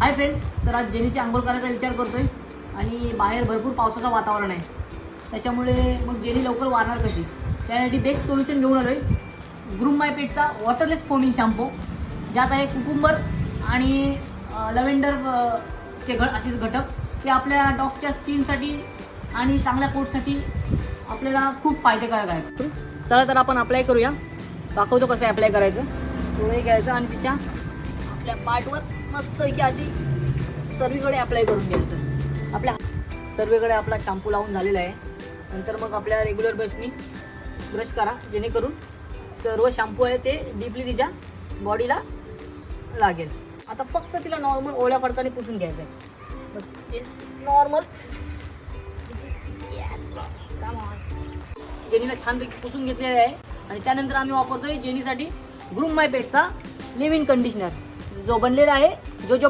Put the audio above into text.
Hi friends, तर आज जेनीची आंघोळ करायचा विचार करतोय आणि बाहेर भरपूर पावसाचं वातावरण आहे. त्याच्यामुळे मग जेनी लवकर वारणार कशी, त्यासाठी बेस्ट सोल्युशन घेऊन आलो आहे ग्रूम माय पेटचा वॉटरलेस फोमिंग शॅम्पू, ज्यात आहे कुकुंबर आणि लव्हेंडर चे असे घटक. ते आपल्या डॉगच्या स्किनसाठी आणि चांगल्या कोटसाठी आपल्याला खूप फायदेकारक आहे. चला तर आपण अप्लाय करूया. दाखवतो कसं अप्लाय करायचं. थोडंही घ्यायचं आणि तिच्या आपल्या पार्टवर मस्त की अशी सर्वीकडे अप्लाय करून घ्यायचं. आपल्या सर्वीकडे आपला शॅम्पू लावून झालेला आहे. नंतर मग आपल्या रेग्युलर ब्रशनी ब्रश करा, जेणेकरून सर्व शॅम्पू आहे ते डीपली तिच्या बॉडीला लागेल. आता फक्त तिला नॉर्मल ओल्या फडकाने पुसून घ्यायचं आहे. बस ते नॉर्मल जेनीला छानपैकी पुसून घेतलेलं आहे. आणि त्यानंतर आम्ही वापरतोय जेनीसाठी ग्रूम माय पेटचा लिव्ह इन कंडिशनर, जो बनलेला आहे जो